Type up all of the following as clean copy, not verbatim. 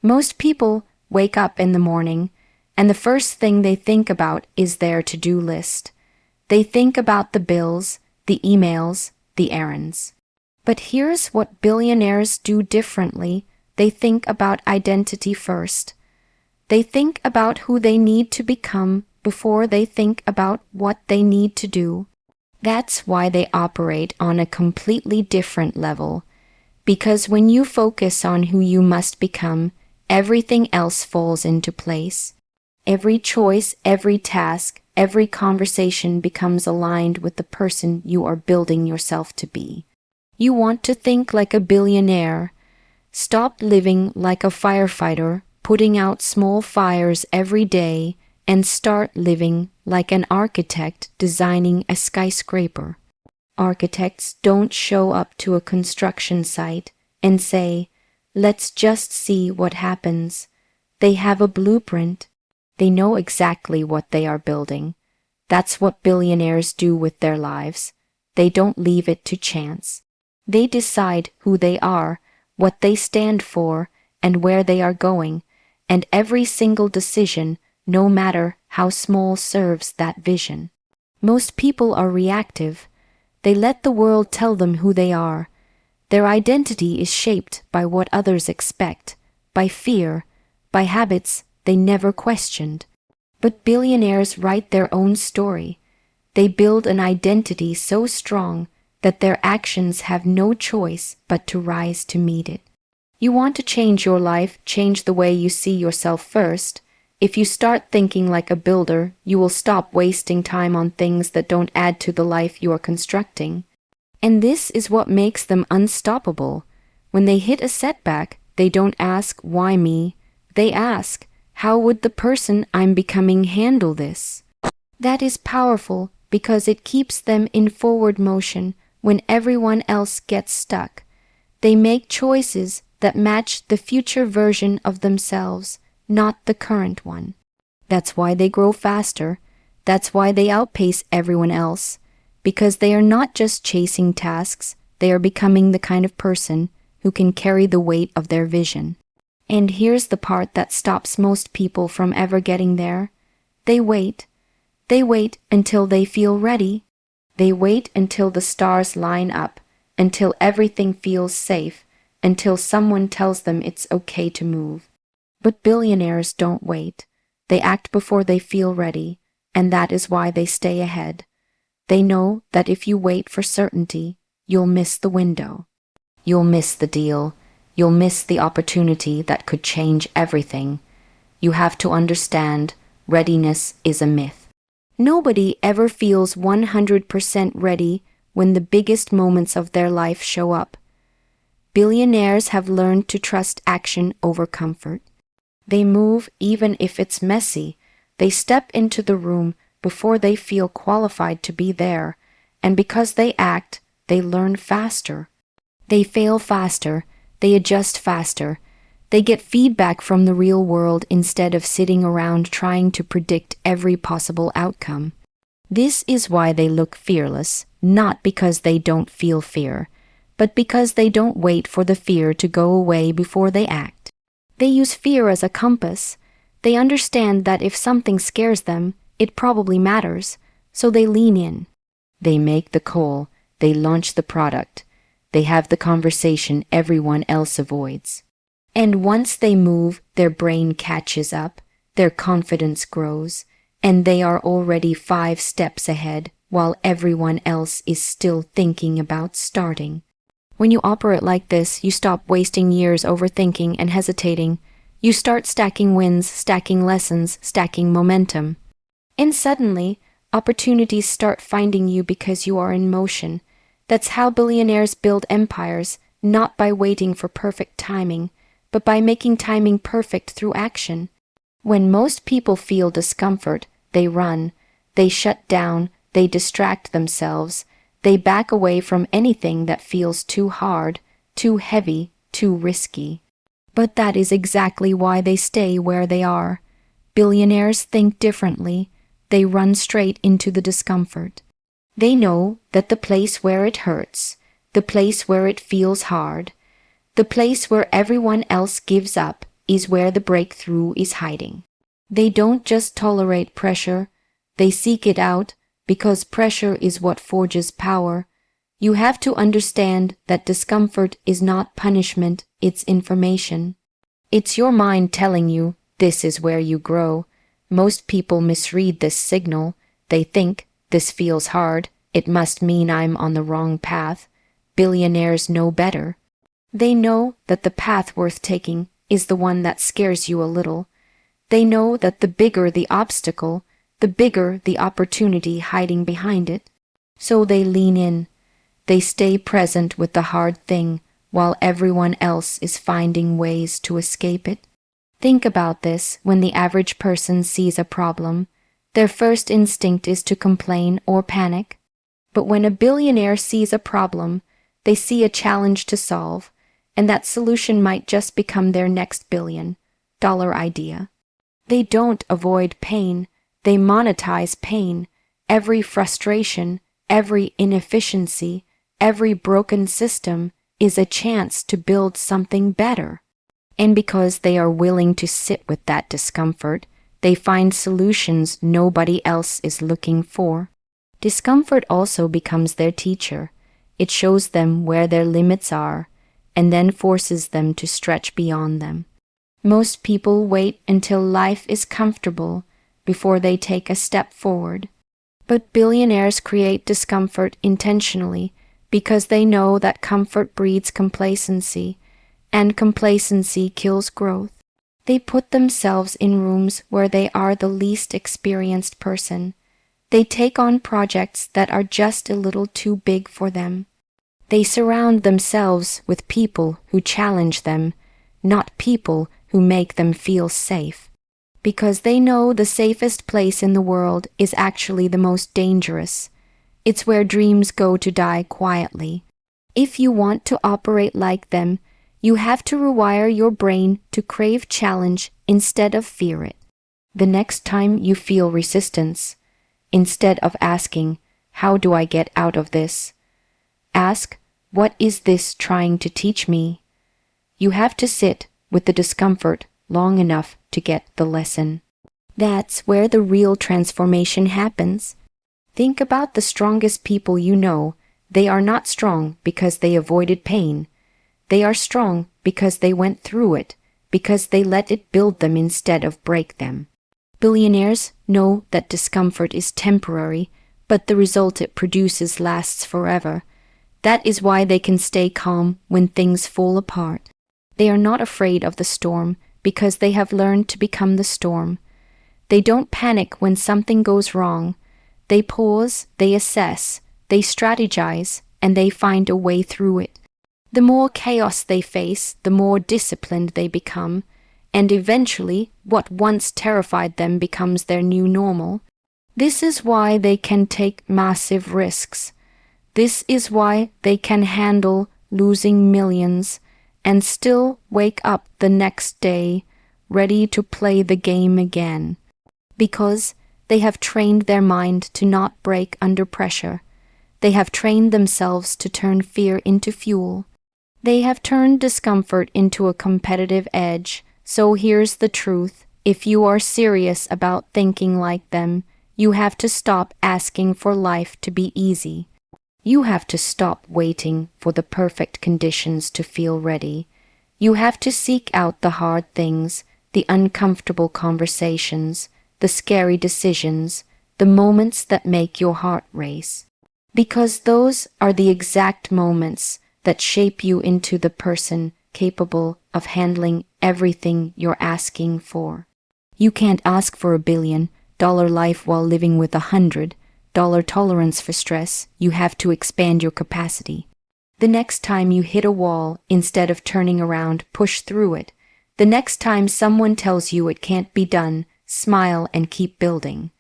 Most people wake up in the morning, and the first thing they think about is their to-do list. They think about the bills, the emails, the errands. But here's what billionaires do differently. They think about identity first. They think about who they need to become before they think about what they need to do. That's why they operate on a completely different level. Because when you focus on who you must become, everything else falls into place. Every choice, every task, every conversation becomes aligned with the person you are building yourself to be. You want to think like a billionaire. Stop living like a firefighter, putting out small fires every day, and start living like an architect designing a skyscraper. Architects don't show up to a construction site and say, "Let's just see what happens." They have a blueprint. They know exactly what they are building. That's what billionaires do with their lives. They don't leave it to chance. They decide who they are, what they stand for, and where they are going, and every single decision, no matter how small, serves that vision. Most people are reactive. They let the world tell them who they are. Their identity is shaped by what others expect, by fear, by habits they never questioned. But billionaires write their own story. They build an identity so strong that their actions have no choice but to rise to meet it. You want to change your life, change the way you see yourself first. If you start thinking like a builder, you will stop wasting time on things that don't add to the life you are constructing. And this is what makes them unstoppable. When they hit a setback, they don't ask, "Why me?" They ask, "How would the person I'm becoming handle this?" That is powerful because it keeps them in forward motion when everyone else gets stuck. They make choices that match the future version of themselves, not the current one. That's why they grow faster. That's why they outpace everyone else. Because they are not just chasing tasks, they are becoming the kind of person who can carry the weight of their vision. And here's the part that stops most people from ever getting there. They wait. They wait until they feel ready. They wait until the stars line up, until everything feels safe, until someone tells them it's okay to move. But billionaires don't wait. They act before they feel ready, and that is why they stay ahead. They know that if you wait for certainty, you'll miss the window. You'll miss the deal. You'll miss the opportunity that could change everything. You have to understand, readiness is a myth. Nobody ever feels 100% ready when the biggest moments of their life show up. Billionaires have learned to trust action over comfort. They move even if it's messy. They step into the room before they feel qualified to be there, and because they act, they learn faster. They fail faster. They adjust faster. They get feedback from the real world instead of sitting around trying to predict every possible outcome. This is why they look fearless, not because they don't feel fear, but because they don't wait for the fear to go away before they act. They use fear as a compass. They understand that if something scares them, it probably matters, so they lean in. They make the call. They launch the product. They have the conversation everyone else avoids. And once they move, their brain catches up, their confidence grows, and they are already 5 steps ahead while everyone else is still thinking about starting. When you operate like this, you stop wasting years overthinking and hesitating. You start stacking wins, stacking lessons, stacking momentum. And suddenly, opportunities start finding you because you are in motion. That's how billionaires build empires, not by waiting for perfect timing, but by making timing perfect through action. When most people feel discomfort, they run, they shut down, they distract themselves, they back away from anything that feels too hard, too heavy, too risky. But that is exactly why they stay where they are. Billionaires think differently. They run straight into the discomfort. They know that the place where it hurts, the place where it feels hard, the place where everyone else gives up, is where the breakthrough is hiding. They don't just tolerate pressure, they seek it out, because pressure is what forges power. You have to understand that discomfort is not punishment, it's information. It's your mind telling you, this is where you grow. Most people misread this signal. They think, this feels hard, it must mean I'm on the wrong path. Billionaires know better. They know that the path worth taking is the one that scares you a little. They know that the bigger the obstacle, the bigger the opportunity hiding behind it. So they lean in. They stay present with the hard thing while everyone else is finding ways to escape it. Think about this. When the average person sees a problem, their first instinct is to complain or panic. But when a billionaire sees a problem, they see a challenge to solve, and that solution might just become their next $1 billion idea. They don't avoid pain, they monetize pain. Every frustration, every inefficiency, every broken system is a chance to build something better. And because they are willing to sit with that discomfort, they find solutions nobody else is looking for. Discomfort also becomes their teacher. It shows them where their limits are, and then forces them to stretch beyond them. Most people wait until life is comfortable before they take a step forward. But billionaires create discomfort intentionally because they know that comfort breeds complacency, and complacency kills growth. They put themselves in rooms where they are the least experienced person. They take on projects that are just a little too big for them. They surround themselves with people who challenge them, not people who make them feel safe. Because they know the safest place in the world is actually the most dangerous. It's where dreams go to die quietly. If you want to operate like them, you have to rewire your brain to crave challenge instead of fear it. The next time you feel resistance, instead of asking, how do I get out of this? Ask, what is this trying to teach me? You have to sit with the discomfort long enough to get the lesson. That's where the real transformation happens. Think about the strongest people you know. They are not strong because they avoided pain. They are strong because they went through it, because they let it build them instead of break them. Billionaires know that discomfort is temporary, but the result it produces lasts forever. That is why they can stay calm when things fall apart. They are not afraid of the storm because they have learned to become the storm. They don't panic when something goes wrong. They pause, they assess, they strategize, and they find a way through it. The more chaos they face, the more disciplined they become, and eventually what once terrified them becomes their new normal. This is why they can take massive risks. This is why they can handle losing millions and still wake up the next day ready to play the game again. Because they have trained their mind to not break under pressure. They have trained themselves to turn fear into fuel. They have turned discomfort into a competitive edge. So here's the truth. If you are serious about thinking like them, you have to stop asking for life to be easy. You have to stop waiting for the perfect conditions to feel ready. You have to seek out the hard things, the uncomfortable conversations, the scary decisions, the moments that make your heart race. Because those are the exact moments that shape you into the person capable of handling everything you're asking for. You can't ask for $1 billion life while living with $100 tolerance for stress. You have to expand your capacity. The next time you hit a wall, instead of turning around, push through it. The next time someone tells you it can't be done, smile and keep building.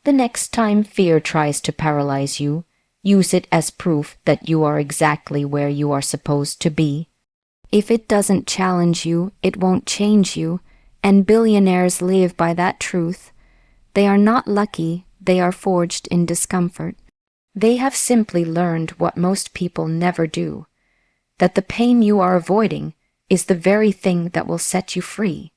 The next time fear tries to paralyze you, use it as proof that you are exactly where you are supposed to be. If it doesn't challenge you, it won't change you, and billionaires live by that truth. They are not lucky, they are forged in discomfort. They have simply learned what most people never do, that the pain you are avoiding is the very thing that will set you free.